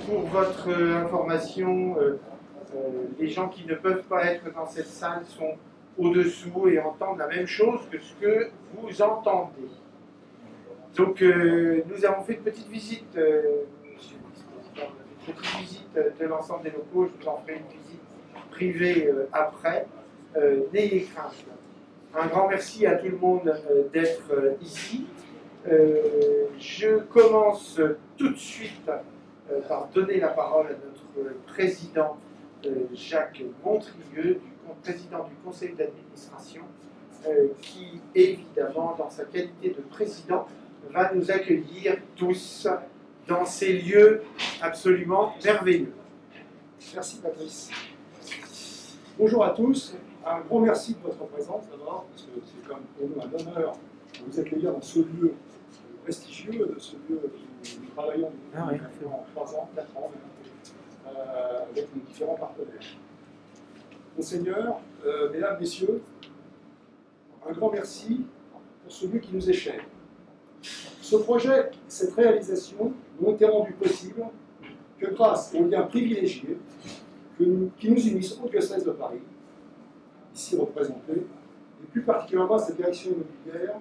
Pour votre information, les gens qui ne peuvent pas être dans cette salle sont au-dessous et entendent la même chose que ce que vous entendez. Donc nous avons fait une petite visite, monsieur le vice-président, on a fait une petite visite de l'ensemble des locaux, je vous en ferai une visite privée après. N'ayez crainte. Un grand merci à tout le monde d'être ici. Je commence tout de suite par donner la parole à notre président Jacques Montrieux, président du conseil d'administration, qui évidemment, dans sa qualité de président, va nous accueillir tous dans ces lieux absolument merveilleux. Merci Patrice. Bonjour à tous. Un gros merci de votre présence d'abord, parce que c'est comme pour nous un honneur de vous accueillir dans ce lieu prestigieux, de ce lieu où nous travaillons depuis 3 ans, 4 ans, avec nos différents partenaires. Monseigneur, mesdames, messieurs, un grand merci pour ce lieu qui nous est cher. Ce projet, cette réalisation, n'ont été rendus possibles que grâce aux liens privilégiés qui nous unissent au diocèse de Paris, ici représenté, et plus particulièrement à cette direction immobilière,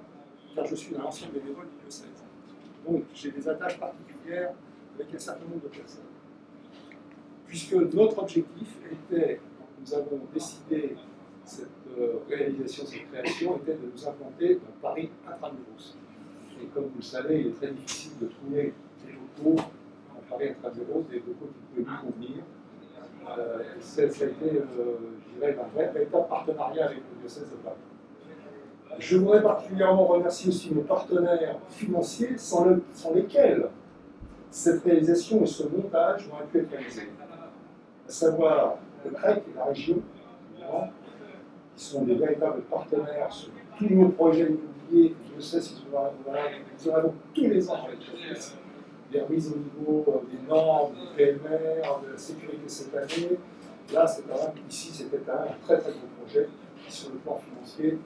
car je suis un ancien bénévole du diocèse. Donc j'ai des attaches particulières avec un certain nombre de personnes. Puisque notre objectif était, quand nous avons décidé cette réalisation, cette création, était de nous implanter dans Paris intramuros. Et comme vous le savez, il est très difficile de trouver des locaux en Paris intramuros, des locaux qui peuvent nous convenir. Ça a été, je dirais, un véritable partenariat avec le diocèse de Paris. Je voudrais particulièrement remercier aussi nos partenaires financiers sans lesquels cette réalisation et ce montage n'auraient pu être réalisés. À savoir le CREC et la région, évidemment, qui sont des véritables partenaires sur tous nos projets immobiliers. Je sais si nous en avons tous les ans avec des remises au niveau des normes, du PMR, de la sécurité cette année. Là, ici, c'était quand même un très très gros projet sur le plan financier.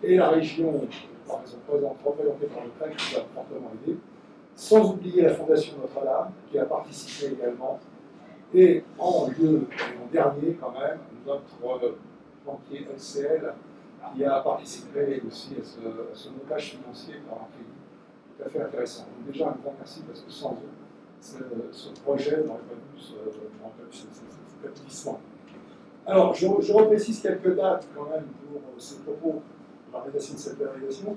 Et la région, par exemple, représentée par le CREC, qui nous a fortement aidé. Sans oublier la Fondation Notre-Dame, qui a participé également. Et en dernier, quand même, notre banquier LCL, qui a participé aussi à ce montage financier par un crédit tout à fait intéressant. Donc déjà, un grand merci, parce que sans eux, ce projet n'aurait pas eu cet aboutissement. Alors, je reprécise quelques dates quand même pour ce propos de la réalisation de cette réalisation.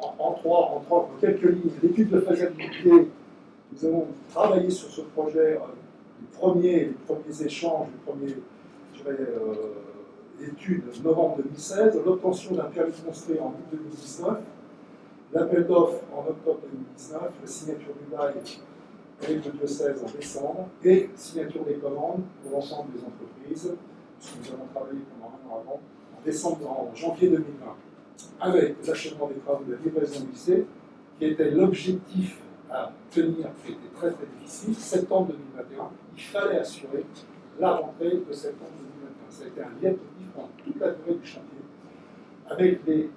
En quelques lignes, l'étude de faisabilité, nous avons travaillé sur ce projet, les premiers échanges, les premières études novembre 2016, l'obtention d'un permis de construire en août 2019, l'appel d'offres en octobre 2019, la signature du bail avec le diocèse en décembre, et signature des commandes pour l'ensemble des entreprises, puisque nous avons travaillé pendant un an avant, en janvier 2020. Avec l'achèvement des travaux de la livraison du lycée, qui était l'objectif à tenir, qui était très très difficile, septembre 2021, il fallait assurer la rentrée de septembre 2021. Ça a été un lieu-objectif pendant toute la durée du chantier, avec des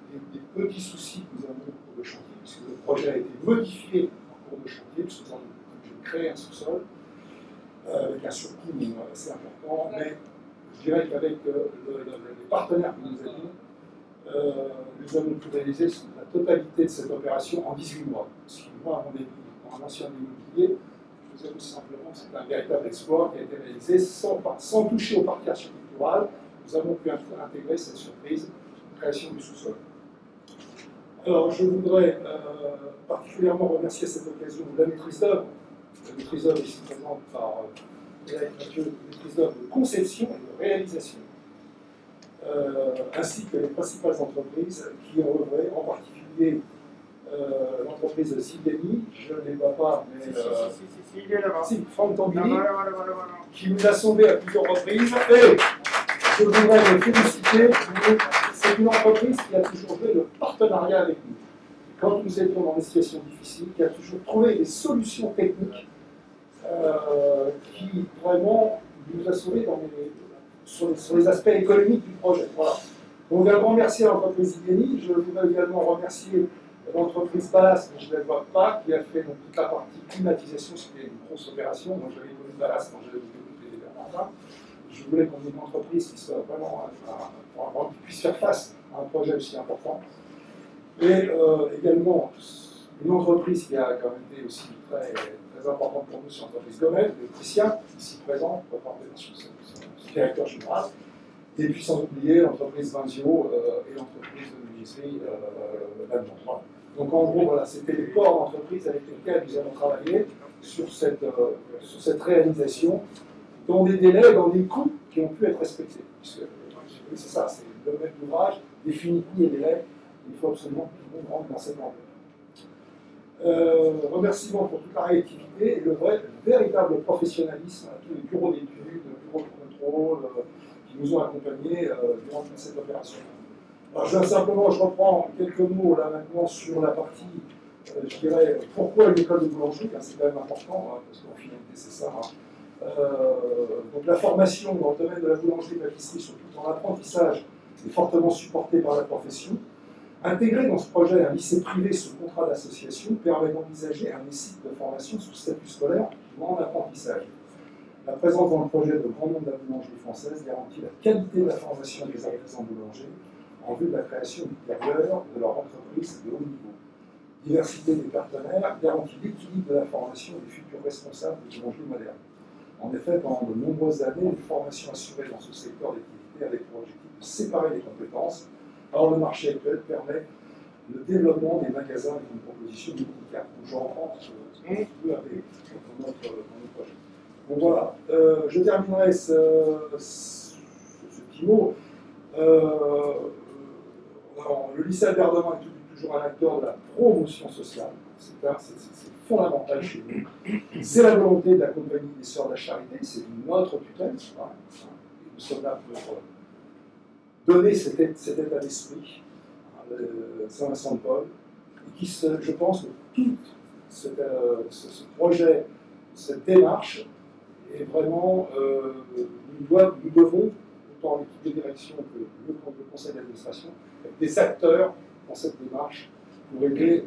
petits soucis que nous avons au cours de chantier, puisque le projet a été modifié en cours de chantier, puisque nous avons créé un sous-sol, avec un surcoût assez important, mais je dirais qu'avec les partenaires que nous avions, nous avons pu réaliser la totalité de cette opération en 18 mois. Ce qui, moi, à mon avis, pour un ancien immobilier, je vous avoue simplement que c'est un véritable exploit qui a été réalisé sans toucher au parquet architectural. Nous avons pu intégrer cette surprise de création du sous-sol. Alors, je voudrais particulièrement remercier à cette occasion la maîtrise d'œuvre. La maîtrise d'œuvre ici présente par Mathieu, la maîtrise d'œuvre de conception et de réalisation. Ainsi que les principales entreprises qui ont œuvré, en particulier l'entreprise Zigani, je ne les vois pas, mais il est là-bas. Franck Tambini, Voilà. qui nous a sauvés à plusieurs reprises. Et je voudrais les féliciter, c'est une entreprise qui a toujours joué le partenariat avec nous. Quand nous étions dans des situations difficiles, qui a toujours trouvé des solutions techniques qui vraiment nous a sauvés sur les aspects économiques du projet. Voilà. Donc un grand merci à l'entreprise Zigani. Je voudrais également remercier l'entreprise Ballas, mais je ne la vois pas, qui a fait donc, toute la partie climatisation, c'était une grosse opération. Moi, j'avais connu Ballas quand j'avais développé les Bernardins. Je voulais qu'on ait une entreprise qui soit vraiment, qui puisse faire face à un projet aussi important. Et également, une entreprise qui a quand même été aussi très, très importante pour nous, c'est l'entreprise Gomel, de Christian, ici présent, pour parler de son directeur général. Et puis sans oublier l'entreprise Vinzio et l'entreprise de menuiserie là-dedans. Voilà. Donc en gros, voilà, c'était les corps d'entreprise avec lesquels nous avons travaillé sur cette réalisation, dans des délais et dans des coûts qui ont pu être respectés. Puisque c'est ça, c'est le domaine d'ouvrage, définit coûts et délais, il faut absolument que tout le monde rentre dans cette enveloppe. Remerciements pour toute la réactivité et le véritable professionnalisme à tous les bureaux d'études, bureaux de contrôle, qui nous ont accompagnés durant toute cette opération. Alors je reprends quelques mots là maintenant sur la partie, je dirais, pourquoi une école de boulangerie, c'est quand même important, parce qu'en finalité c'est ça. Donc la formation dans le domaine de la boulangerie-pâtisserie, surtout dans l'apprentissage, est fortement supportée par la profession. Intégrer dans ce projet un lycée privé sous contrat d'association permet d'envisager un cycle de formation sous statut scolaire ou en apprentissage. La présence dans le projet de grand nombre de la boulangerie française garantit la qualité de la formation des artisans boulangers en vue de la création ultérieure de leur entreprise de haut niveau. Diversité des partenaires garantit l'équilibre de la formation des futurs responsables de boulangerie moderne. En effet, pendant de nombreuses années, une formation assurée dans ce secteur d'activité avec pour objectif de séparer les compétences. Or, le marché actuel permet le développement des magasins avec une proposition multicap. J'en rentre un petit peu avec dans notre projet. Donc voilà, je terminerai ce petit mot. Le lycée Albert Domin est toujours un acteur de la promotion sociale. C'est fondamental chez nous. C'est la volonté de la compagnie des Sœurs de la Charité, c'est notre tutelle. Nous sommes là pour donner cet état d'esprit, Saint-Vincent-de-Paul, et qui, je pense que tout ce projet, cette démarche, est vraiment, nous devons, autant l'équipe de direction que le conseil d'administration, être des acteurs dans cette démarche pour aider,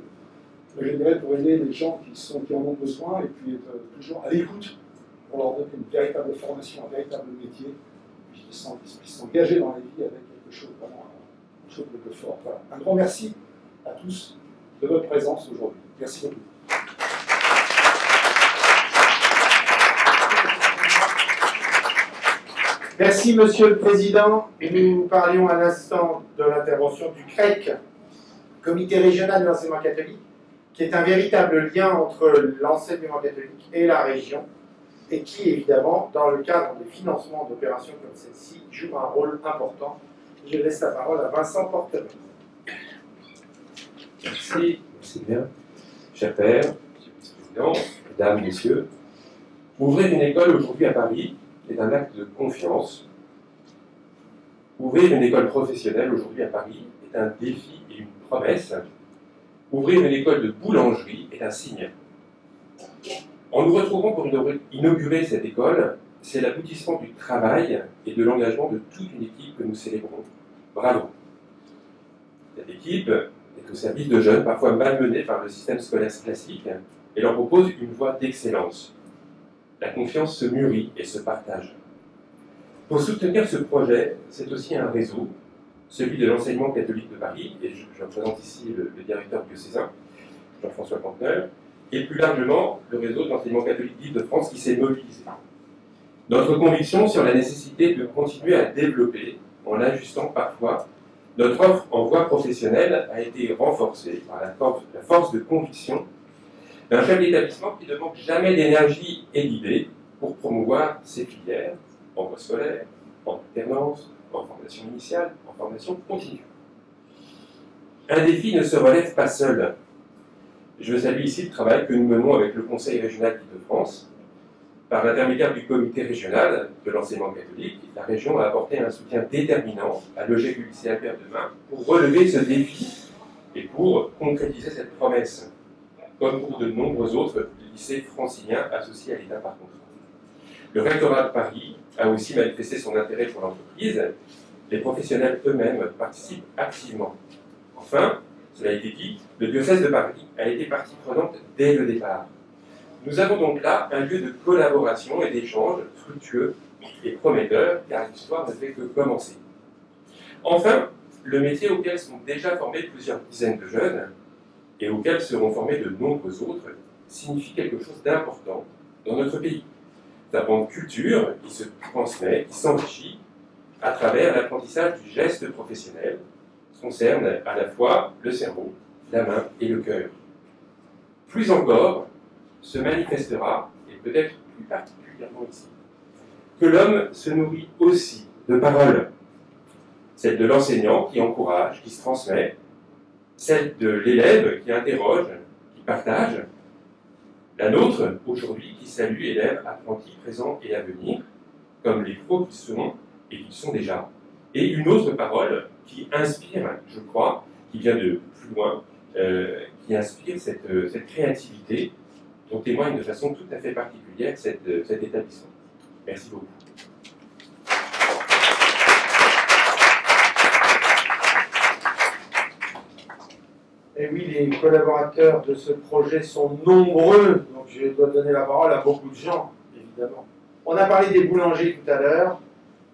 je dirais, pour aider les gens qui en ont besoin et puis être toujours à l'écoute pour leur donner une véritable formation, un véritable métier, puis qu'ils puissent s'engager dans la vie avec quelque chose de fort. Voilà. Un grand merci à tous de votre présence aujourd'hui. Merci beaucoup. Merci, Monsieur le Président. Nous parlions à l'instant de l'intervention du CREC, Comité régional de l'enseignement catholique, qui est un véritable lien entre l'enseignement catholique et la région, et qui, évidemment, dans le cadre des financements d'opérations comme celle-ci, joue un rôle important. Je laisse la parole à Vincent Porterin. Merci bien. Cher Père, Monsieur le Président, Mesdames, Messieurs, ouvrir une école aujourd'hui à Paris est un acte de confiance. Ouvrir une école professionnelle aujourd'hui à Paris est un défi et une promesse. Ouvrir une école de boulangerie est un signe. En nous retrouvant pour inaugurer cette école, c'est l'aboutissement du travail et de l'engagement de toute une équipe que nous célébrons. Bravo. Cette équipe est au service de jeunes parfois malmenés par le système scolaire classique et leur propose une voie d'excellence. La confiance se mûrit et se partage. Pour soutenir ce projet, c'est aussi un réseau, celui de l'enseignement catholique de Paris, et je représente ici le directeur diocésain, Jean-François Canteneur, et plus largement le réseau de l'enseignement catholique d'Île-de-France qui s'est mobilisé. Notre conviction sur la nécessité de continuer à développer, en l'ajustant parfois, notre offre en voie professionnelle a été renforcée par la force de conviction d'un chef d'établissement qui ne manque jamais d'énergie et d'idées pour promouvoir ses filières en voie scolaire, en alternance, en formation initiale, en formation continue. Un défi ne se relève pas seul. Je salue ici le travail que nous menons avec le Conseil régional d'Île-de-France. Par l'intermédiaire du comité régional de l'enseignement catholique, la région a apporté un soutien déterminant à l'OGEC du lycée Albert Domin pour relever ce défi et pour concrétiser cette promesse, comme pour de nombreux autres lycées franciliens associés à l'État par contrat. Le rectorat de Paris a aussi manifesté son intérêt pour l'entreprise. Les professionnels eux-mêmes participent activement. Enfin, cela a été dit, le diocèse de Paris a été partie prenante dès le départ. Nous avons donc là un lieu de collaboration et d'échange fructueux et prometteur, car l'histoire ne fait que commencer. Enfin, le métier auquel sont déjà formés plusieurs dizaines de jeunes, et auquel seront formés de nombreux autres, signifie quelque chose d'important dans notre pays. C'est un pan de culture qui se transmet, qui s'enrichit à travers l'apprentissage du geste professionnel, qui concerne à la fois le cerveau, la main et le cœur. Plus encore, se manifestera, et peut-être plus particulièrement ici, que l'homme se nourrit aussi de paroles. Celle de l'enseignant qui encourage, qui se transmet, celle de l'élève qui interroge, qui partage, la nôtre, aujourd'hui, qui salue élèves, apprentis, présents et à venir, comme les pros qui sont et qui sont déjà, et une autre parole qui inspire, je crois, qui vient de plus loin, qui inspire cette créativité dont témoigne de façon tout à fait particulière cet établissement. Merci beaucoup. Et oui, les collaborateurs de ce projet sont nombreux, donc je dois donner la parole à beaucoup de gens, évidemment. On a parlé des boulangers tout à l'heure.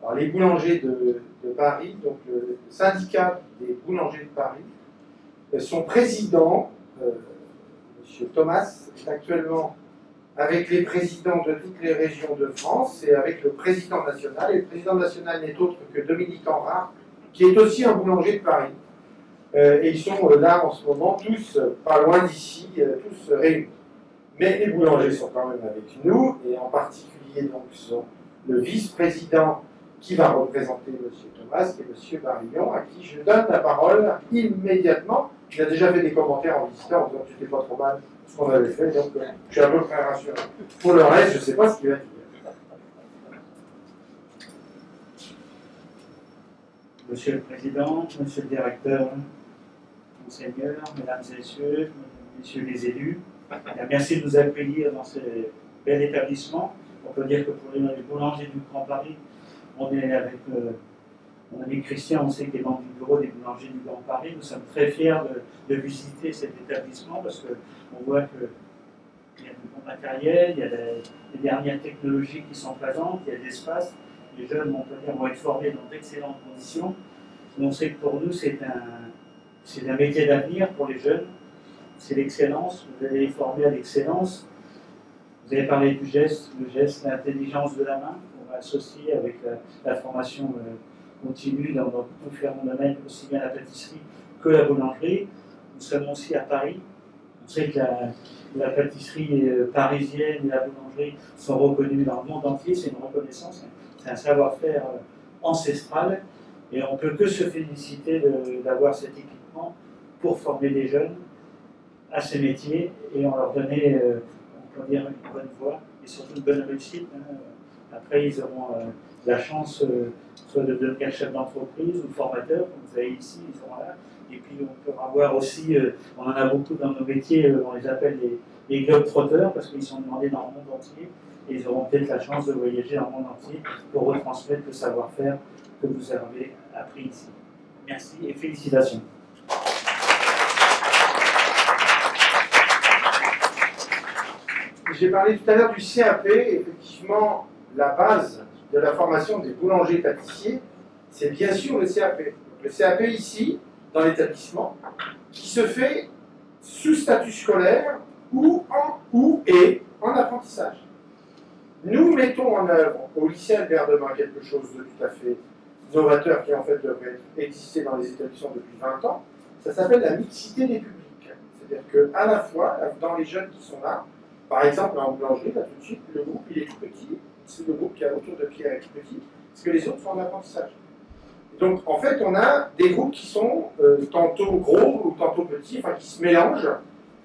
Alors, les boulangers de Paris, donc le syndicat des boulangers de Paris, son président, M. Thomas, est actuellement avec les présidents de toutes les régions de France et avec le président national. Et le président national n'est autre que Dominique Henrard, qui est aussi un boulanger de Paris. Et ils sont là en ce moment, tous pas loin d'ici, tous réunis. Mais les boulangers sont quand même avec nous, et en particulier donc, le vice-président qui va représenter M. Thomas, qui est M. Barillon, à qui je donne la parole immédiatement. Il a déjà fait des commentaires en visitant en disant que c'était pas trop mal ce qu'on avait fait, donc je suis à peu près rassuré. Pour le reste, je ne sais pas ce qu'il va dire. Monsieur le Président, Monsieur le Directeur, Monseigneur, Mesdames et Messieurs les élus, merci de nous accueillir dans ce bel établissement. On peut dire que pour les boulangers du Grand Paris, on est avec mon ami Christian, on sait qu'il est membre du bureau des boulangers du Grand Paris. Nous sommes très fiers de visiter cet établissement parce qu'on voit qu'il y a du bon matériel, il y a les dernières technologies qui sont présentes, il y a de l'espace. Les jeunes, on peut dire, vont être formés dans d'excellentes conditions. On sait que pour nous, c'est un métier d'avenir pour les jeunes. C'est l'excellence. Vous allez les former à l'excellence. Vous avez parlé du geste, le geste, l'intelligence de la main. On va associer avec la formation continue dans différents domaines, aussi bien la pâtisserie que la boulangerie. Nous sommes aussi à Paris. On sait que la pâtisserie parisienne et la boulangerie sont reconnues dans le monde entier. C'est une reconnaissance. C'est un savoir-faire ancestral et on ne peut que se féliciter d'avoir cet équipement pour former les jeunes à ces métiers et on leur donner, on peut dire, une bonne voie et surtout une bonne réussite. Après, ils auront la chance soit de devenir chef d'entreprise ou formateur, comme vous avez ici, ils seront là. Et puis on peut avoir aussi, on en a beaucoup dans nos métiers, on les appelle les globetrotters parce qu'ils sont demandés dans le monde entier. Et ils auront peut-être la chance de voyager dans le monde entier pour retransmettre le savoir-faire que vous avez appris ici. Merci et félicitations. J'ai parlé tout à l'heure du CAP. Effectivement, la base de la formation des boulangers-pâtissiers, c'est bien sûr le CAP. Le CAP ici, dans l'établissement, qui se fait sous statut scolaire ou en apprentissage. Nous mettons en œuvre au lycée Albert Demain quelque chose de tout à fait novateur qui en fait devrait exister dans les établissements depuis 20 ans. Ça s'appelle la mixité des publics. C'est-à-dire qu'à la fois, dans les jeunes qui sont là, par exemple en boulangerie, là tout de suite, le groupe il est tout petit, c'est le groupe qui est autour de Pierre est tout petit, parce que les autres sont en apprentissage. Donc en fait, on a des groupes qui sont tantôt gros ou tantôt petits, enfin qui se mélangent,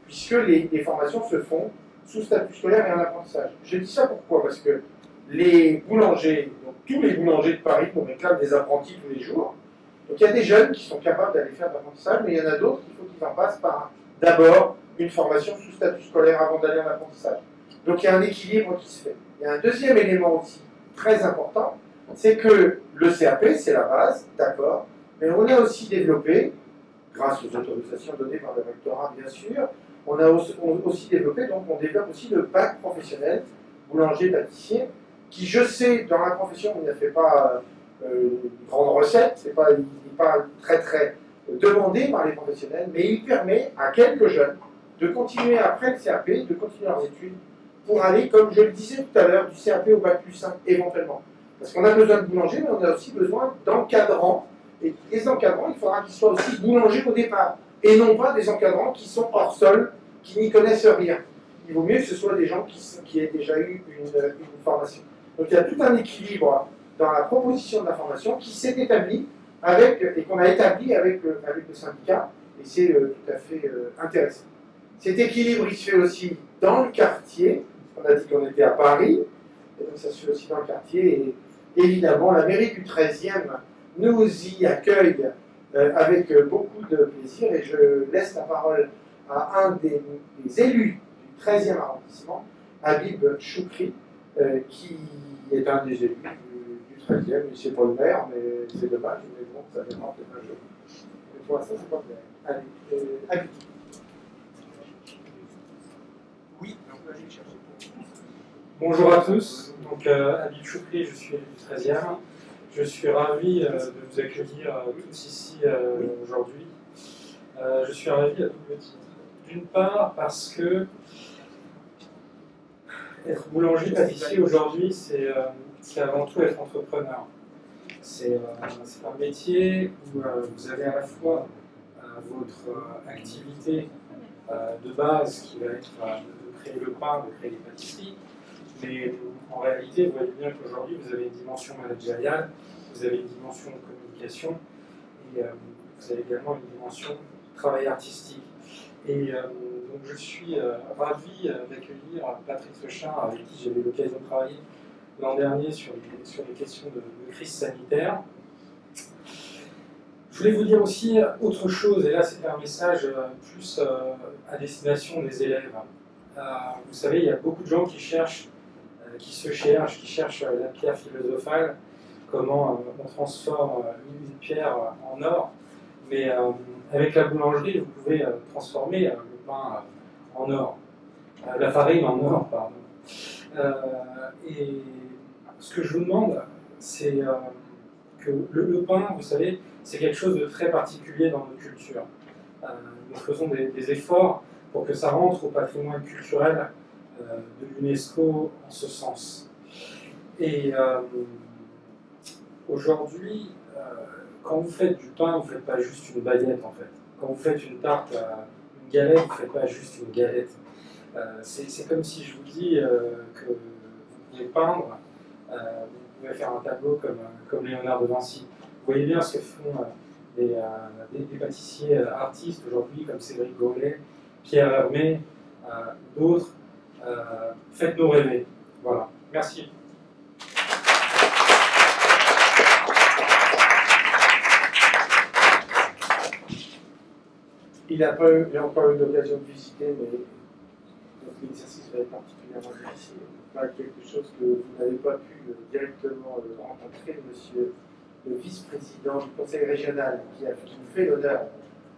puisque les formations se font sous statut scolaire et en apprentissage. Je dis ça pourquoi? Parce que les boulangers, donc tous les boulangers de Paris, on réclame des apprentis tous les jours. Donc il y a des jeunes qui sont capables d'aller faire de l'apprentissage, mais il y en a d'autres qu'il faut qu'ils en passent par d'abord une formation sous statut scolaire avant d'aller en apprentissage. Donc il y a un équilibre qui se fait. Il y a un deuxième élément aussi très important, c'est que le CAP, c'est la base, d'accord, mais on a aussi développé, grâce aux autorisations données par le rectorat, bien sûr. On a aussi développé, donc on développe aussi le bac professionnel, boulanger-pâtissier, qui, je sais, dans la profession, il ne fait pas une grande recette, il n'est pas très demandé par les professionnels, mais il permet à quelques jeunes de continuer après le CAP, de continuer leurs études, pour aller, comme je le disais tout à l'heure, du CAP au bac plus 5 éventuellement. Parce qu'on a besoin de boulangers, mais on a aussi besoin d'encadrants. Et les encadrants, il faudra qu'ils soient aussi boulangers au départ, et non pas des encadrants qui sont hors sol, qui n'y connaissent rien. Il vaut mieux que ce soit des gens qui aient déjà eu une formation. Donc il y a tout un équilibre dans la proposition de la formation qui s'est établi et qu'on a établi avec le syndicat, et c'est tout à fait intéressant. Cet équilibre, il se fait aussi dans le quartier. On a dit qu'on était à Paris, et donc ça se fait aussi dans le quartier, et évidemment la mairie du 13e nous y accueille avec beaucoup de plaisir, et je laisse la parole à un des élus du 13e arrondissement, Habib Choukri, qui est un des élus du 13e, il c'est pas le maire, mais c'est dommage, mais bon, ça viendra peut-être un jour. Mais pour l'instant, c'est pas le maire. Allez, Habib. Oui, donc allez chercher. Bonjour à tous, donc Habib Choukri, je suis élu du 13e. Je suis ravi de vous accueillir tous ici aujourd'hui. Je suis ravi à double titre. D'une part parce que être boulanger pâtissier aujourd'hui, c'est avant tout être entrepreneur. C'est un métier où vous avez à la fois votre activité de base qui va être de créer le pain, de créer les pâtisseries, mais en réalité, vous voyez bien qu'aujourd'hui, vous avez une dimension managériale, vous avez une dimension de communication, et vous avez également une dimension de travail artistique. Et donc je suis ravi d'accueillir Patrick Fechin, avec qui j'avais l'occasion de travailler l'an dernier sur les questions de crise sanitaire. Je voulais vous dire aussi autre chose, et là c'était un message plus à destination des élèves. Vous savez, il y a beaucoup de gens qui cherchent la pierre philosophale, comment on transforme une pierre en or. Mais avec la boulangerie, vous pouvez transformer le pain en or, la farine en or, pardon. Et ce que je vous demande, c'est que le pain, vous savez, c'est quelque chose de très particulier dans notre culture. Nous faisons des efforts pour que ça rentre au patrimoine culturel de l'UNESCO en ce sens. Et aujourd'hui, quand vous faites du pain, vous ne faites pas juste une baguette en fait. Quand vous faites une tarte, une galette, vous ne faites pas juste une galette. C'est comme si je vous dis que vous pouvez peindre, vous pouvez faire un tableau comme Léonard de Vinci. Vous voyez bien ce que font des pâtissiers artistes aujourd'hui, comme Cédric Gaulet, Pierre Hermé, d'autres. Faites-nous rêver. Voilà. Merci. Il n'a pas eu l'occasion de visiter, mais l'exercice va être particulièrement difficile. Pas quelque chose que vous n'avez pas pu directement rencontrer, monsieur le vice-président du conseil régional, qui nous fait l'honneur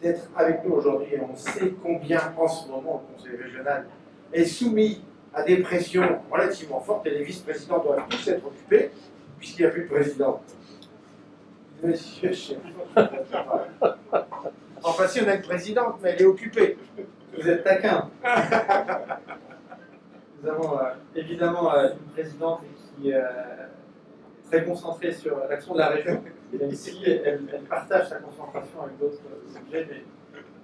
d'être avec nous aujourd'hui. Et on sait combien, en ce moment, le conseil régional est soumis à des pressions relativement fortes, et les vice-présidents doivent tous être occupés, puisqu'il n'y a plus de président. Monsieur Chef. Enfin, si on a une présidente, mais elle est occupée. Vous êtes taquin. Nous avons évidemment une présidente qui est très concentrée sur l'action de la région. Et ici, elle partage sa concentration avec d'autres sujets, mais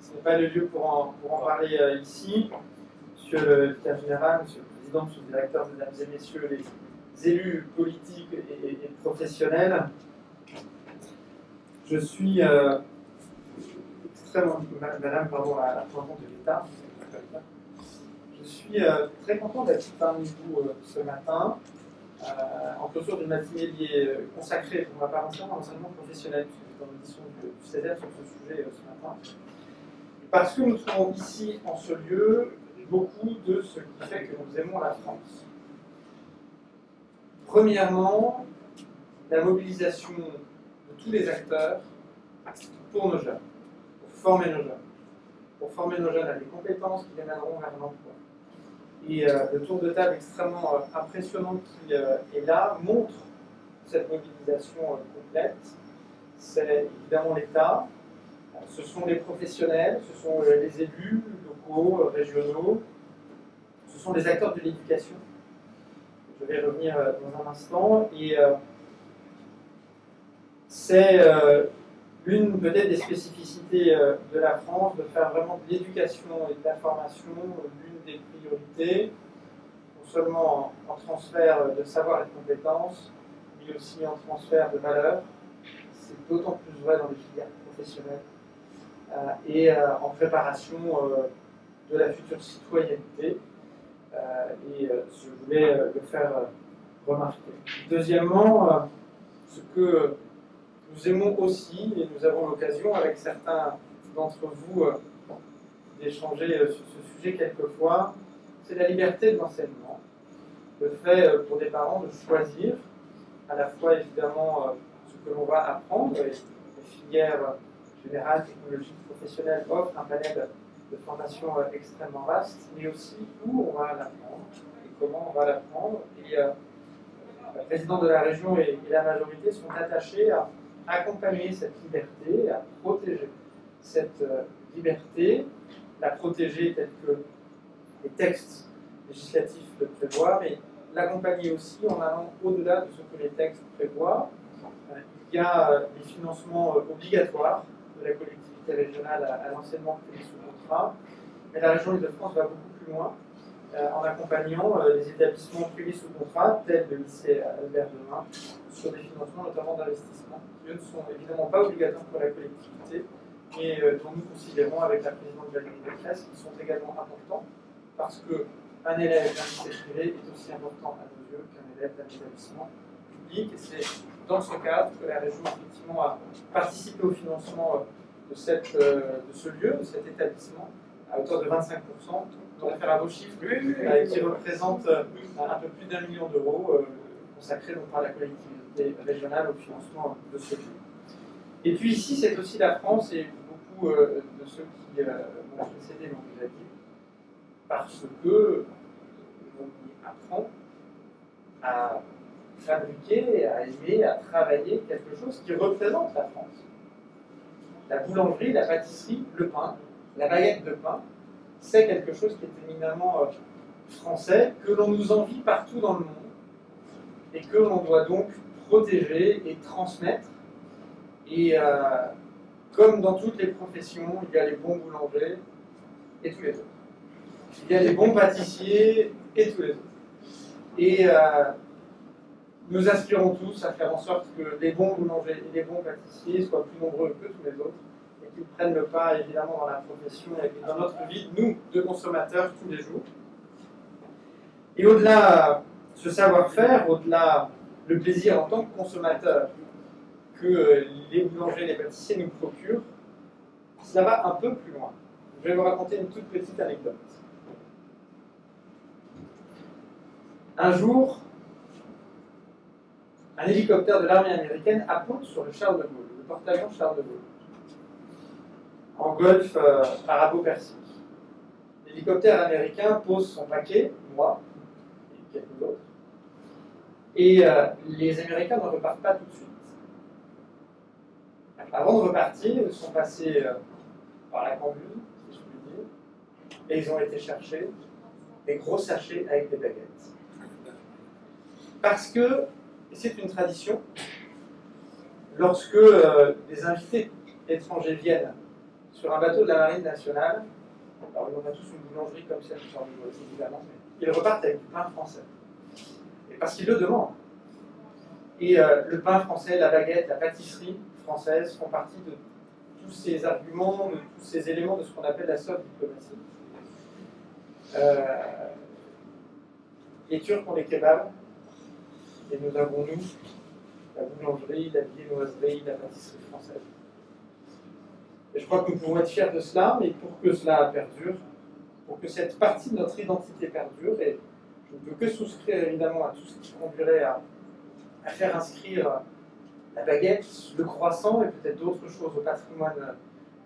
ce n'est pas le lieu pour en parler ici. Monsieur le vicaire général, monsieur le président, monsieur le directeur, mesdames et messieurs les élus politiques et professionnels, je suis Madame, pardon, la présidente de l'État. Je suis très content d'être parmi vous ce matin, en clôture d'une matinée consacrée pour ma part entière à l'enseignement professionnel, puisque j'étais en audition du CESER sur ce sujet ce matin. Parce que nous trouvons ici, en ce lieu, beaucoup de ce qui fait que nous aimons la France. Premièrement, la mobilisation de tous les acteurs pour nos jeunes, pour former nos jeunes. Pour former nos jeunes à des compétences qui les mèneront vers l'emploi. Et le tour de table extrêmement impressionnant qui est là montre cette mobilisation complète. C'est évidemment l'État, ce sont les professionnels, ce sont les élus locaux, régionaux, ce sont les acteurs de l'éducation. Je vais revenir dans un instant. Et c'est l'une peut-être des spécificités de la France de faire vraiment de l'éducation et de la formation l'une des priorités, non seulement en transfert de savoir et de compétences, mais aussi en transfert de valeurs. C'est d'autant plus vrai dans les filières professionnelles et en préparation de la future citoyenneté. Et je voulais le faire remarquer. Deuxièmement, ce que nous aimons aussi, et nous avons l'occasion avec certains d'entre vous d'échanger sur ce sujet quelquefois, c'est la liberté de l'enseignement. Le fait pour des parents de choisir à la fois évidemment ce que l'on va apprendre, et les filières générales, technologiques, professionnelles offrent un panel de formation extrêmement vaste, mais aussi où on va l'apprendre et comment on va l'apprendre. Et le président de la région et la majorité sont attachés à accompagner cette liberté, à protéger cette liberté, la protéger telle que les textes législatifs le prévoient, mais l'accompagner aussi en allant au-delà de ce que les textes prévoient. Il y a les financements obligatoires de la collectivité régionale à l'enseignement privé sous contrat, mais la région Île-de-France va beaucoup plus loin en accompagnant les établissements privés sous contrat, tels le lycée Albert Demain, sur des financements notamment d'investissement, qui eux ne sont évidemment pas obligatoires pour la collectivité, mais dont nous considérons avec la présidente Valérie Pécresse qu'ils sont également importants, parce qu'un élève d'un lycée privé est aussi important à nos yeux qu'un élève d'un établissement public, et c'est dans ce cadre que la région effectivement a participé au financement de ce lieu, de cet établissement, à hauteur de 25%. Je réfère à vos chiffres, qui représentent un peu plus d'1 million d'euros consacrés donc par la collectivité régionale au financement de ce lieu. Et puis ici, c'est aussi la France, et beaucoup de ceux qui m'ont précédé l'ont déjà dit, parce que on y apprend à fabriquer, à aimer, à travailler quelque chose qui représente la France. La boulangerie, la pâtisserie, le pain, la baguette de pain, c'est quelque chose qui est éminemment français, que l'on nous envie partout dans le monde, et que l'on doit donc protéger et transmettre. Et comme dans toutes les professions, il y a les bons boulangers et tous les autres. Il y a les bons pâtissiers et tous les autres. Et nous aspirons tous à faire en sorte que les bons boulangers et les bons pâtissiers soient plus nombreux que tous les autres, et qu'ils prennent le pas évidemment dans la profession et dans notre vie, nous, de consommateurs, tous les jours. Et au-delà ce savoir-faire, au-delà le plaisir en tant que consommateur que les boulangers et les pâtissiers nous procurent, cela va un peu plus loin. Je vais vous raconter une toute petite anecdote. Un jour, un hélicoptère de l'armée américaine apponte sur le Charles de Gaulle, le porte-avions Charles de Gaulle, en golfe arabo-persique. L'hélicoptère américain pose son paquet, moi et quelques autres, et les Américains ne repartent pas tout de suite. Avant de repartir, ils sont passés par la cambuse, si je puis dire, et ils ont été chercher des gros sachets avec des baguettes. Parce que, et c'est une tradition, lorsque des invités étrangers viennent sur un bateau de la Marine nationale, alors ils n'ont pas tous une boulangerie comme celle de Charles de Gaulle, évidemment, mais ils repartent avec du pain français. Et parce qu'ils le demandent. Et le pain français, la baguette, la pâtisserie française font partie de tous ces arguments, de tous ces éléments de ce qu'on appelle la soft diplomatie. Les Turcs ont les kebabs, et nous avons, nous, la boulangerie, la viennoiserie, la pâtisserie française. Et je crois que nous pouvons être fiers de cela, mais pour que cela perdure, pour que cette partie de notre identité perdure, et je ne peux que souscrire évidemment à tout ce qui conduirait à faire inscrire la baguette, le croissant et peut-être d'autres choses au patrimoine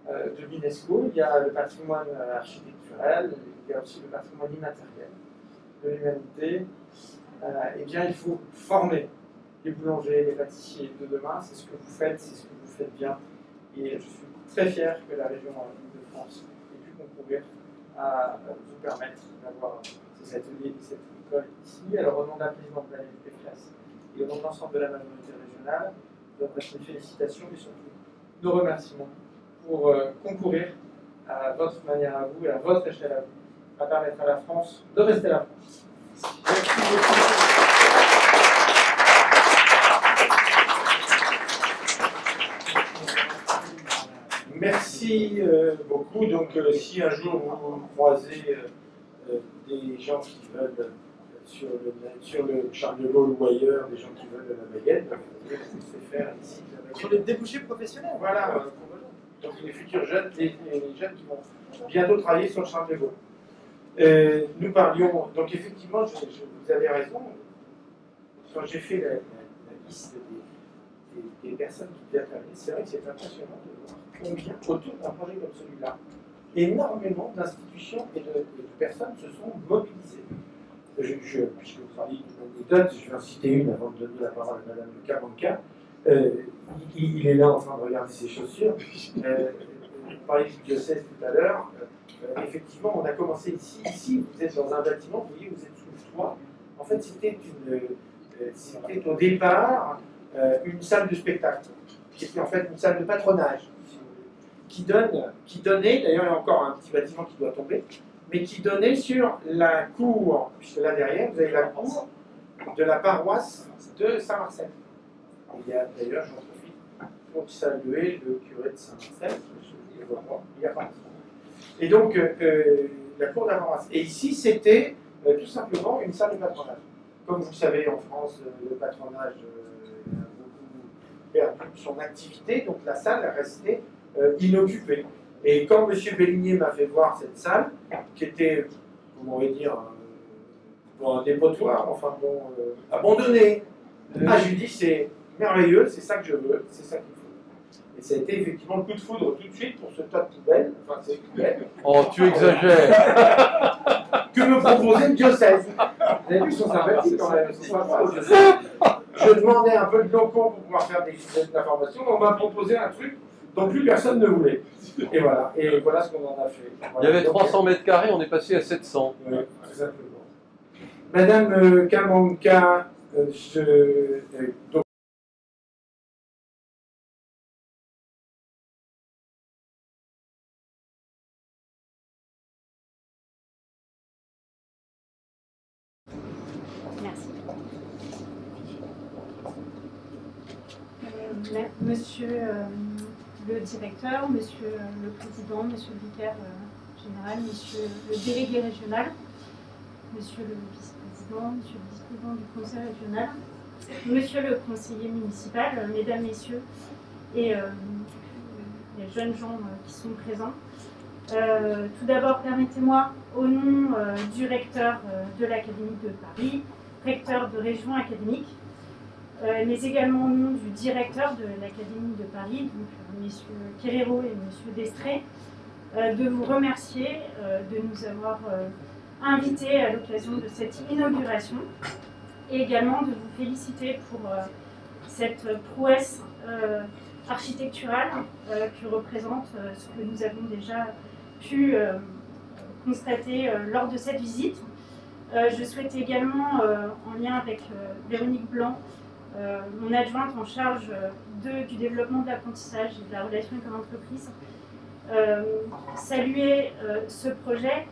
de l'UNESCO. Il y a le patrimoine architectural, il y a aussi le patrimoine immatériel de l'humanité. Eh bien, il faut former les boulangers, les pâtissiers de demain. C'est ce que vous faites, c'est ce que vous faites bien. Et je suis très fier que la région Île-de-France ait pu concourir à vous permettre d'avoir ces ateliers et cette école ici. Alors, au nom de la présidente Valérie Pécresse et au nom de l'ensemble de la majorité régionale, je vous adresse mes félicitations et surtout nos remerciements pour concourir à votre manière à vous et à votre échelle à vous, à permettre à la France de rester la France. Merci beaucoup. Merci beaucoup. Donc, si un jour vous croisez des gens qui veulent, sur le Charles de Gaulle ou ailleurs, des gens qui veulent la baguette, vous pouvez faire ici la baguette. Sur les débouchés professionnels. Voilà, donc les futurs jeunes, les jeunes qui vont bientôt travailler sur le Charles de Gaulle. Nous parlions, donc effectivement, vous avez raison, quand j'ai fait la liste des personnes qui devaient intervenir, c'est vrai que c'est impressionnant de voir combien, autour d'un projet comme celui-là, énormément d'institutions et de personnes se sont mobilisées. Puisque vous parliez d'une anecdote, je vais en citer une avant de donner la parole à Madame de Cabanca. Il est là en train de regarder ses chaussures. Vous parliez du diocèse tout à l'heure. Effectivement, on a commencé ici. Ici, vous êtes dans un bâtiment, vous voyez, vous êtes sous le toit. En fait, c'était au départ une salle de spectacle, qui était en fait une salle de patronage, qui donnait, d'ailleurs il y a encore un petit bâtiment qui doit tomber, mais qui donnait sur la cour, puisque là derrière vous avez la cour de la paroisse de Saint-Marcel. Il y a d'ailleurs, j'en profite pour saluer le curé de Saint-Marcel, il y a pas. Et donc la cour de la paroisse. Et ici c'était tout simplement une salle de patronage. Comme vous le savez, en France, le patronage a beaucoup perdu son activité, donc la salle est restée inoccupée. Et quand M. Bellinier m'a fait voir cette salle, qui était, comment dire, un dépotoir, enfin bon, abandonné, je lui dis c'est merveilleux, c'est ça que je veux, c'est ça qu'il faut. Et ça a été effectivement le coup de foudre tout de suite pour ce tas de poubelles, enfin ces poubelles. Oh, tu exagères. Que me proposait le diocèse. Vous avez vu, ils sont sympathiques quand même. Je demandais un peu de locaux pour pouvoir faire des informations. On m'a proposé un truc dont plus personne ne voulait. Et voilà. Et voilà ce qu'on en a fait. Voilà. Il y avait 300 mètres carrés, on est passé à 700. Oui, exactement. Madame Cabanca, donc, merci. Monsieur le directeur, monsieur le président, monsieur le vicaire général, monsieur le délégué régional, monsieur le vice-président, monsieur le vice-président du conseil régional, monsieur le conseiller municipal, mesdames, messieurs, et les jeunes gens qui sont présents. Tout d'abord, permettez-moi, au nom du recteur de l'Académie de Paris, recteur de région académique, mais également au nom du directeur de l'Académie de Paris, donc messieurs Querero et monsieur Destré, de vous remercier de nous avoir invités à l'occasion de cette inauguration et également de vous féliciter pour cette prouesse architecturale que représente ce que nous avons déjà pu constater lors de cette visite. Je souhaite également, en lien avec Véronique Blanc, mon adjointe en charge du développement de l'apprentissage et de la relation avec l'entreprise, saluer ce projet.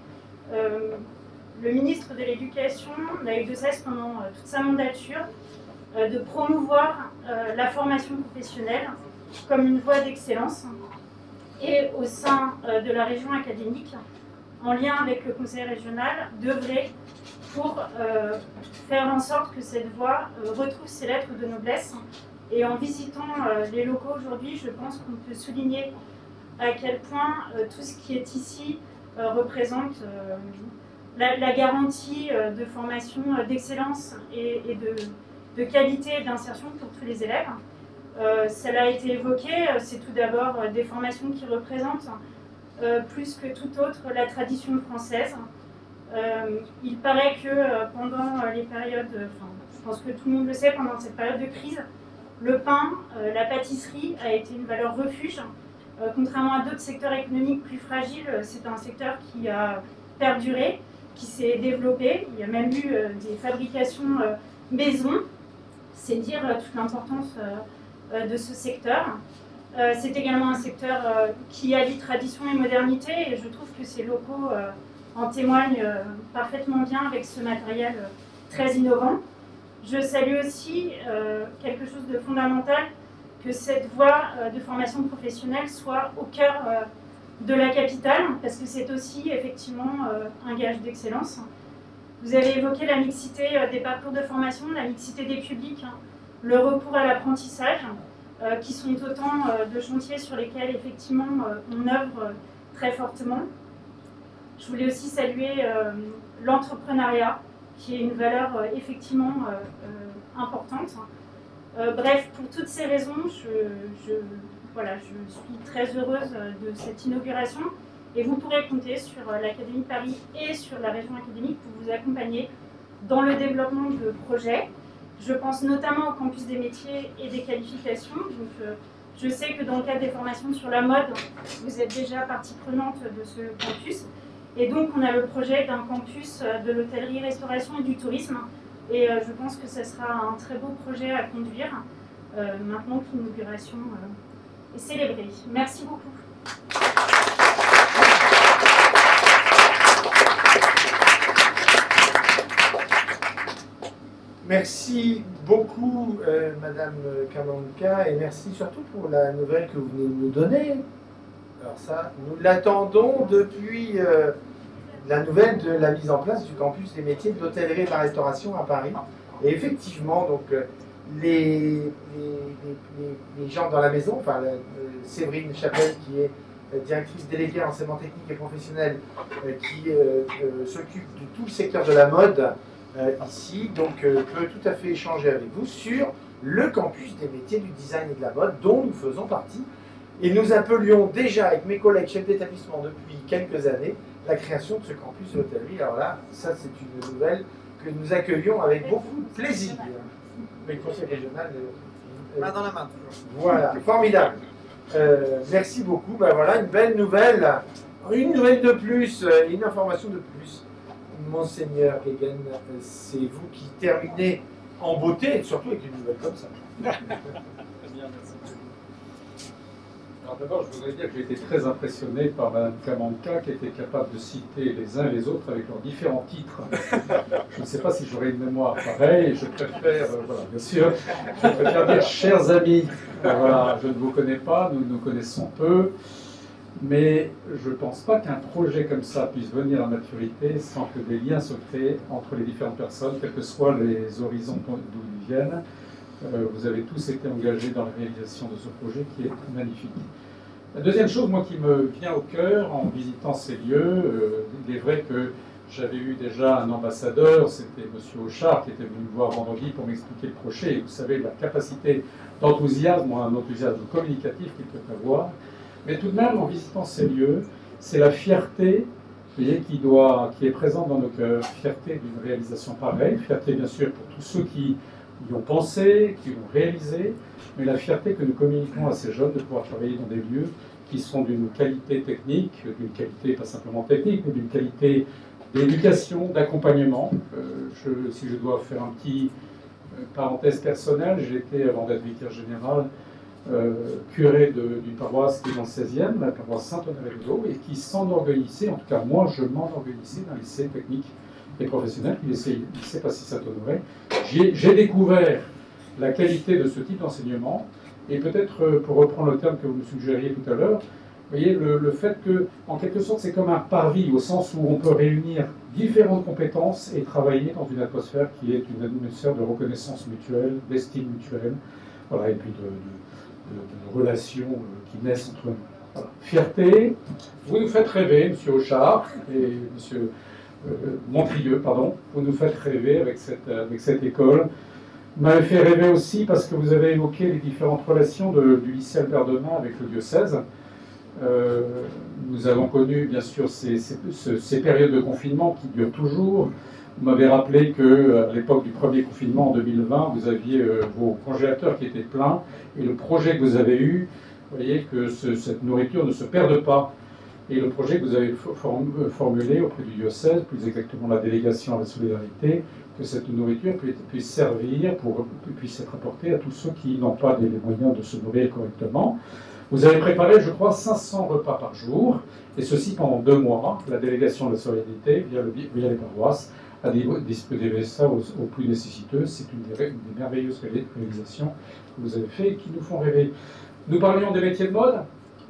Le ministre de l'Éducation n'a eu de cesse pendant toute sa mandature de promouvoir la formation professionnelle comme une voie d'excellence et au sein de la région académique, en lien avec le conseil régional, d'œuvrer pour faire en sorte que cette voie retrouve ses lettres de noblesse. Et en visitant les locaux aujourd'hui, je pense qu'on peut souligner à quel point tout ce qui est ici représente la garantie de formation d'excellence et de qualité et d'insertion pour tous les élèves. Cela a été évoqué, c'est tout d'abord des formations qui représentent plus que tout autre la tradition française. Il paraît que pendant les périodes, je pense que tout le monde le sait, pendant cette période de crise, le pain, la pâtisserie a été une valeur refuge. Contrairement à d'autres secteurs économiques plus fragiles, c'est un secteur qui a perduré, qui s'est développé. Il y a même eu des fabrications maison. C'est dire toute l'importance de ce secteur. C'est également un secteur qui allie tradition et modernité, et je trouve que ces locaux en témoignent parfaitement bien avec ce matériel très innovant. Je salue aussi quelque chose de fondamental, que cette voie de formation professionnelle soit au cœur de la capitale, parce que c'est aussi effectivement un gage d'excellence. Vous avez évoqué la mixité des parcours de formation, la mixité des publics, le recours à l'apprentissage, qui sont autant de chantiers sur lesquels effectivement on œuvre très fortement. Je voulais aussi saluer l'entrepreneuriat, qui est une valeur effectivement importante. Bref, pour toutes ces raisons, voilà, je suis très heureuse de cette inauguration, et vous pourrez compter sur l'Académie de Paris et sur la région académique pour vous accompagner dans le développement de projets. Je pense notamment au campus des métiers et des qualifications. Donc, je sais que dans le cadre des formations sur la mode, vous êtes déjà partie prenante de ce campus. Et donc, on a le projet d'un campus de l'hôtellerie, restauration et du tourisme. Et je pense que ce sera un très beau projet à conduire, maintenant que l'inauguration est célébrée. Merci beaucoup. Merci beaucoup, Madame Kamanka, et merci surtout pour la nouvelle que vous venez de nous donner. Alors ça, nous l'attendons depuis la nouvelle de la mise en place du campus des métiers de l'hôtellerie et de la restauration à Paris. Et effectivement, donc, les gens dans la maison, enfin Séverine Chapelle, qui est directrice déléguée enseignement technique et professionnel, qui s'occupe de tout le secteur de la mode, ici, donc peut tout à fait échanger avec vous sur le campus des métiers du design et de la mode dont nous faisons partie. Et nous appelions déjà avec mes collègues chefs d'établissement depuis quelques années la création de ce campus de l'hôtellerie. Alors là, ça c'est une nouvelle que nous accueillons avec beaucoup de plaisir. Mais le conseil régional... main dans la main, toujours. Voilà, formidable. Merci beaucoup. Ben voilà, une belle nouvelle. Une nouvelle de plus, une information de plus. Monseigneur Hegen, c'est vous qui terminez en beauté, et surtout avec une nouvelle comme ça. Très bien, merci. Alors d'abord, je voudrais dire que j'ai été très impressionné par Mme Kamanka, qui était capable de citer les uns et les autres avec leurs différents titres. Je ne sais pas si j'aurai une mémoire pareille, et je préfère, voilà, bien sûr, je préfère dire chers amis. Voilà, je ne vous connais pas, nous nous connaissons peu. Mais je ne pense pas qu'un projet comme ça puisse venir à maturité sans que des liens se créent entre les différentes personnes, quels que soient les horizons d'où ils viennent. Vous avez tous été engagés dans la réalisation de ce projet qui est magnifique. La deuxième chose, moi, qui me vient au cœur en visitant ces lieux, il est vrai que j'avais eu déjà un ambassadeur, c'était M. Auchard, qui était venu me voir vendredi pour m'expliquer le projet. Et vous savez, la capacité d'enthousiasme, un enthousiasme communicatif qu'il peut avoir. Mais tout de même, en visitant ces lieux, c'est la fierté, vous voyez, qui est présente dans nos cœurs. Fierté d'une réalisation pareille, fierté bien sûr pour tous ceux qui y ont pensé, qui l'ont réalisé, mais la fierté que nous communiquons à ces jeunes de pouvoir travailler dans des lieux qui sont d'une qualité technique, d'une qualité pas simplement technique, mais d'une qualité d'éducation, d'accompagnement. Si je dois faire un petit parenthèse personnelle, j'ai été, avant d'être vicaire général, curé d'une paroisse qui est dans le 16e, la paroisse Saint-Honoré-de-Vaux, et qui s'enorgueillissait, en tout cas moi je m'enorgueillissais d'un lycée technique et professionnel, qui est le lycée Passy Saint-Honoré. J'ai découvert la qualité de ce type d'enseignement, et peut-être pour reprendre le terme que vous me suggériez tout à l'heure, vous voyez, le fait que, en quelque sorte, c'est comme un parvis, au sens où on peut réunir différentes compétences et travailler dans une atmosphère qui est une atmosphère de reconnaissance mutuelle, d'estime mutuelle, voilà, et puis de relations qui naissent entre nous. Voilà. Fierté, vous nous faites rêver, M. Auchard et M. Montrieux, pardon, vous nous faites rêver avec cette école Vous m'avez fait rêver aussi parce que vous avez évoqué les différentes relations du lycée Albert Demain avec le diocèse. Nous avons connu bien sûr ces périodes de confinement qui durent toujours. Vous m'avez rappelé qu'à l'époque du premier confinement en 2020, vous aviez vos congélateurs qui étaient pleins et le projet que vous avez eu, vous voyez que cette nourriture ne se perde pas. Et le projet que vous avez formulé auprès du diocèse, plus exactement la délégation à la solidarité, que cette nourriture puisse servir, puisse être apportée à tous ceux qui n'ont pas les moyens de se nourrir correctement. Vous avez préparé, je crois, 500 repas par jour, et ceci pendant 2 mois. La délégation de la solidarité, via les paroisses, a distribué ça aux plus nécessiteux. C'est une des merveilleuses réalisations que vous avez faites et qui nous font rêver. Nous parlions des métiers de mode.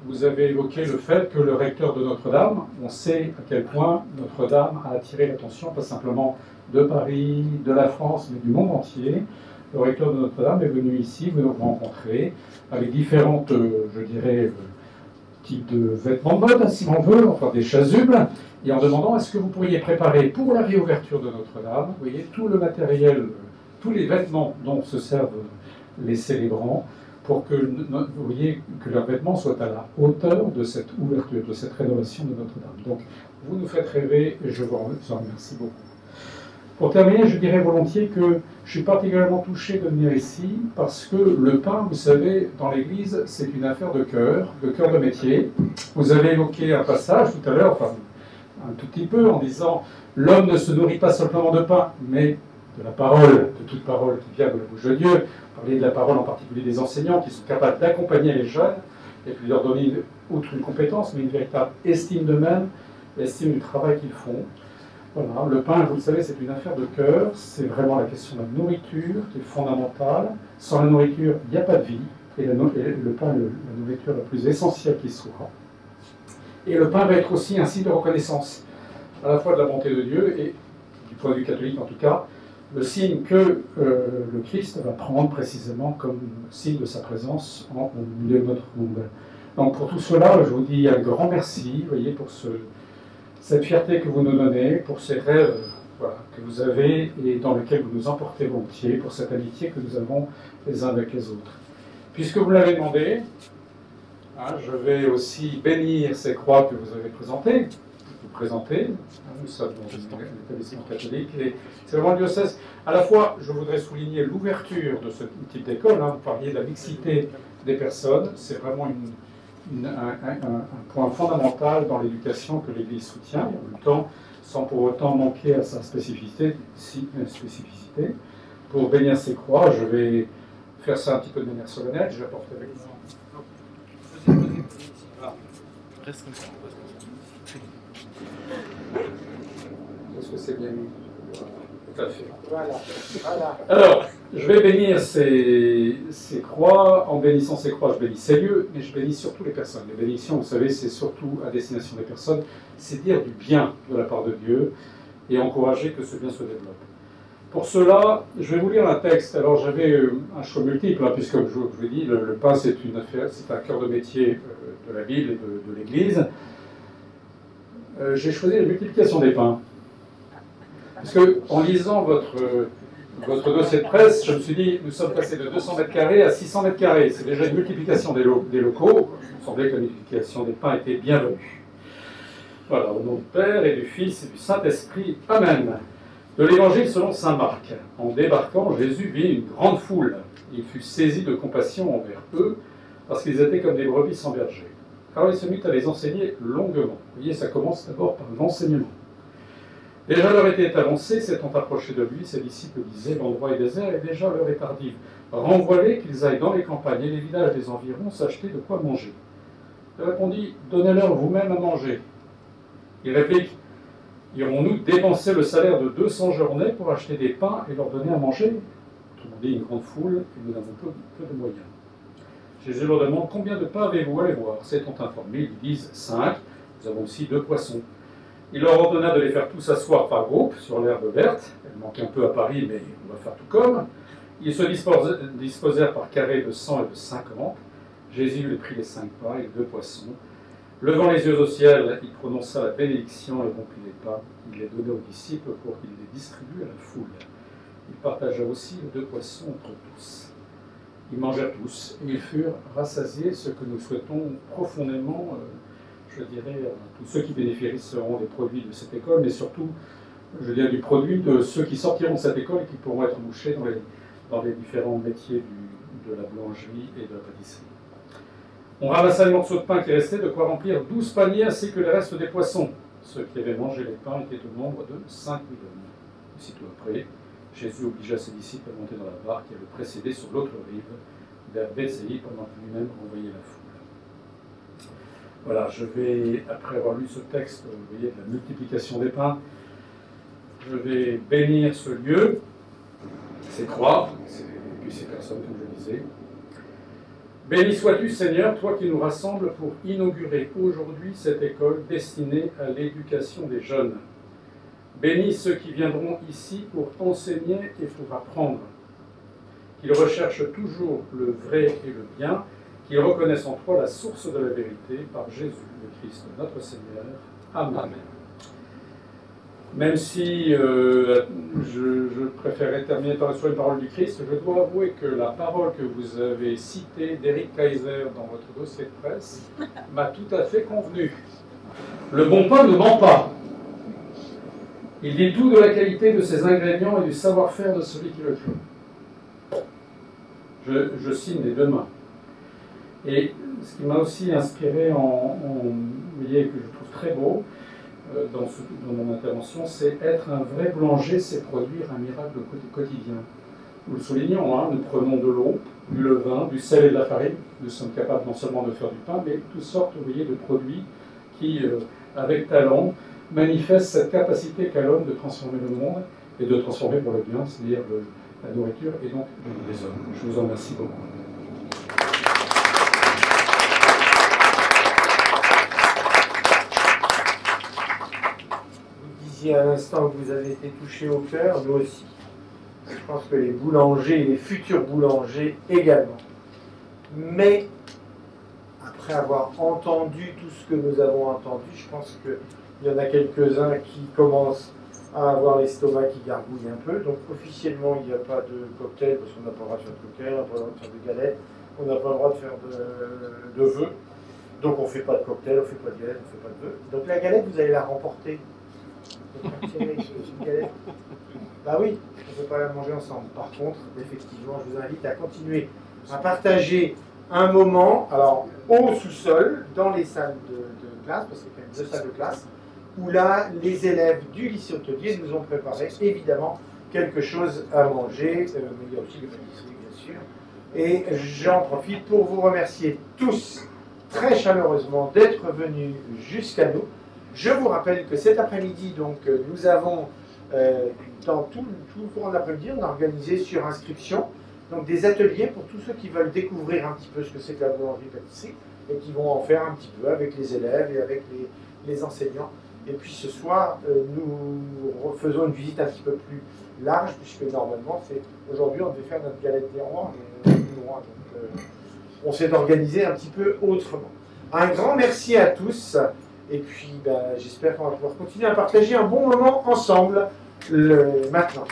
Vous avez évoqué le fait que le recteur de Notre-Dame, on sait à quel point Notre-Dame a attiré l'attention, pas simplement de Paris, de la France, mais du monde entier. Le recteur de Notre-Dame est venu ici, vous nous rencontrer, avec différentes, je dirais, types de vêtements de mode, si l'on veut, enfin des chasubles, et en demandant est-ce que vous pourriez préparer pour la réouverture de Notre-Dame, vous voyez, tout le matériel, tous les vêtements dont se servent les célébrants, pour que, vous voyez, que leurs vêtements soient à la hauteur de cette ouverture, de cette rénovation de Notre-Dame. Donc, vous nous faites rêver et je vous en remercie beaucoup. Pour terminer, je dirais volontiers que je suis particulièrement touché de venir ici parce que le pain, vous savez, dans l'Église, c'est une affaire de cœur de métier. Vous avez évoqué un passage tout à l'heure, enfin, un tout petit peu, en disant « L'homme ne se nourrit pas simplement de pain, mais de la parole, de toute parole qui vient de la bouche de Dieu. » Vous parlez de la parole en particulier des enseignants qui sont capables d'accompagner les jeunes et puis leur donner, outre une compétence, mais une véritable estime d'eux-mêmes, estime du travail qu'ils font. Voilà, le pain, vous le savez, c'est une affaire de cœur, c'est vraiment la question de la nourriture qui est fondamentale. Sans la nourriture, il n'y a pas de vie, et le pain est la nourriture la plus essentielle qui soit. Et le pain va être aussi un signe de reconnaissance, à la fois de la bonté de Dieu, et du point de vue catholique en tout cas, le signe que le Christ va prendre précisément comme signe de sa présence au milieu de notre monde. Donc pour tout cela, je vous dis un grand merci, vous voyez, pour cette fierté que vous nous donnez, pour ces rêves voilà, que vous avez et dans lesquels vous nous emportez volontiers, pour cette amitié que nous avons les uns avec les autres. Puisque vous l'avez demandé, je vais aussi bénir ces croix que vous avez présentées. Nous sommes dans un établissement catholique et c'est vraiment le diocèse. À la fois, je voudrais souligner l'ouverture de ce type d'école. Vous parliez de la mixité des personnes. C'est vraiment un point fondamental dans l'éducation que l'Église soutient, et en même temps, sans pour autant manquer à sa spécificité. Pour bénir ces croix, je vais faire ça un petit peu de manière solennelle. Je vais apporter avec moi. Reste comme ça. Est-ce que c'est bien mis? Tout à fait. Voilà. Alors, je vais bénir ces croix. En bénissant ces croix, je bénis ces lieux, mais je bénis surtout les personnes. Les bénédictions, vous savez, c'est surtout à destination des personnes. C'est dire du bien de la part de Dieu et encourager que ce bien se développe. Pour cela, je vais vous lire un texte. Alors, j'avais un choix multiple, puisque je vous ai dit, le pain, c'est une affaire, c'est un cœur de métier de la Bible et de l'Église. J'ai choisi la multiplication des pains. Parce qu'en lisant votre dossier de presse, je me suis dit, nous sommes passés de 200 mètres carrés à 600 mètres carrés. C'est déjà une multiplication des locaux. Il me semblait que la multiplication des pains était bienvenue. Voilà, au nom du Père et du Fils et du Saint-Esprit. Amen. De l'Évangile selon saint Marc. En débarquant, Jésus vit une grande foule. Il fut saisi de compassion envers eux, parce qu'ils étaient comme des brebis sans berger. Alors il se mit à les enseigner longuement. Vous voyez, ça commence d'abord par l'enseignement. Déjà l'heure était avancée, s'étant approché de lui, ses disciples disaient, l'endroit est désert et déjà l'heure est tardive. Renvoie-les qu'ils aillent dans les campagnes et les villages des environs s'acheter de quoi manger. Il répondit, donnez-leur vous-même à manger. Il réplique, irons-nous dépenser le salaire de 200 journées pour acheter des pains et leur donner à manger? Autrement dit, une grande foule et nous avons peu de moyens. Jésus leur demande, combien de pains avez-vous? Allez voir. S'étant informés, ils disent 5. Nous avons aussi 2 poissons. Il leur ordonna de les faire tous asseoir par groupe sur l'herbe verte. Elle manque un peu à Paris, mais on va faire tout comme. Ils se disposèrent par carrés de 100 et de 50. Jésus les prit les 5 pains et les 2 poissons. Levant les yeux au ciel, il prononça la bénédiction et rompit les pains. Il les donna aux disciples pour qu'ils les distribuent à la foule. Il partagea aussi les 2 poissons entre tous. Ils mangèrent tous, et ils furent rassasiés, ce que nous souhaitons profondément, je dirais, à tous ceux qui bénéficieront des produits de cette école, mais surtout, je dirais, du produit de ceux qui sortiront de cette école et qui pourront être embauchés dans les différents métiers de la boulangerie et de la pâtisserie. On ramassa les morceaux de pain qui restaient, de quoi remplir 12 paniers, ainsi que le reste des poissons. Ceux qui avaient mangé les pains étaient au nombre de 5000 hommes. Aussitôt après, Jésus obligea ses disciples à monter dans la barque et à le précéder sur l'autre rive, vers Béthsaïde, pendant que lui-même renvoyait la foule. Voilà, je vais, après avoir lu ce texte, vous voyez, de la multiplication des pains, je vais bénir ce lieu, ces croix, et puis ces personnes, comme je disais. Béni sois-tu, Seigneur, toi qui nous rassembles pour inaugurer aujourd'hui cette école destinée à l'éducation des jeunes. Bénis ceux qui viendront ici pour enseigner et pour apprendre. Qu'ils recherchent toujours le vrai et le bien, qu'ils reconnaissent en toi la source de la vérité, par Jésus, le Christ, notre Seigneur. Amen. Amen. Même si je préférais terminer sur une parole du Christ, je dois avouer que la parole que vous avez citée d'Éric Kaiser dans votre dossier de presse m'a tout à fait convenu. Le bon pain ne ment pas. Il dit tout de la qualité de ses ingrédients et du savoir-faire de celui qui le fait. Je signe les 2 mains. Et ce qui m'a aussi inspiré vous voyez, que je trouve très beau, dans mon intervention, c'est être un vrai boulanger, c'est produire un miracle quotidien. Nous le soulignons, hein, nous prenons de l'eau, du levain, du sel et de la farine. Nous sommes capables non seulement de faire du pain, mais toutes sortes, vous voyez, de produits qui, avec talent, manifestent cette capacité qu'a l'homme de transformer le monde et de transformer pour le bien, c'est-à-dire la nourriture et donc les hommes. Je vous en remercie beaucoup. À l'instant que vous avez été touché au cœur, nous aussi. Je pense que les boulangers et les futurs boulangers également. Mais, après avoir entendu tout ce que nous avons entendu, je pense qu'il y en a quelques-uns qui commencent à avoir l'estomac qui gargouille un peu. Donc officiellement, il n'y a pas de cocktail, parce qu'on n'a pas le droit de faire de cocktail, on n'a pas le droit de faire de galettes, on n'a pas le droit de faire de vœux. Donc on ne fait pas de cocktail, on ne fait pas de galette, on ne fait pas de vœux. Donc la galette, vous allez la remporter. Une galette. Bah oui, on ne peut pas la manger ensemble. Par contre, effectivement, je vous invite à continuer à partager un moment, alors au sous-sol, dans les salles de classe, parce qu'il y a quand même 2 salles de classe, où là, les élèves du lycée hôtelier nous ont préparé évidemment quelque chose à manger, mais il y a aussi des pâtisseries, bien sûr. Et j'en profite pour vous remercier tous très chaleureusement d'être venus jusqu'à nous. Je vous rappelle que cet après-midi, donc, nous avons, dans tout le courant de l'après-midi, on a organisé sur inscription donc, des ateliers pour tous ceux qui veulent découvrir un petit peu ce que c'est que la boulangerie-pâtisserie et qui vont en faire un petit peu avec les élèves et avec les enseignants. Et puis ce soir, nous faisons une visite un petit peu plus large, puisque normalement, aujourd'hui, on devait faire notre galette des rois, mais donc on s'est organisé un petit peu autrement. Un grand merci à tous. Et puis, j'espère qu'on va pouvoir continuer à partager un bon moment ensemble maintenant.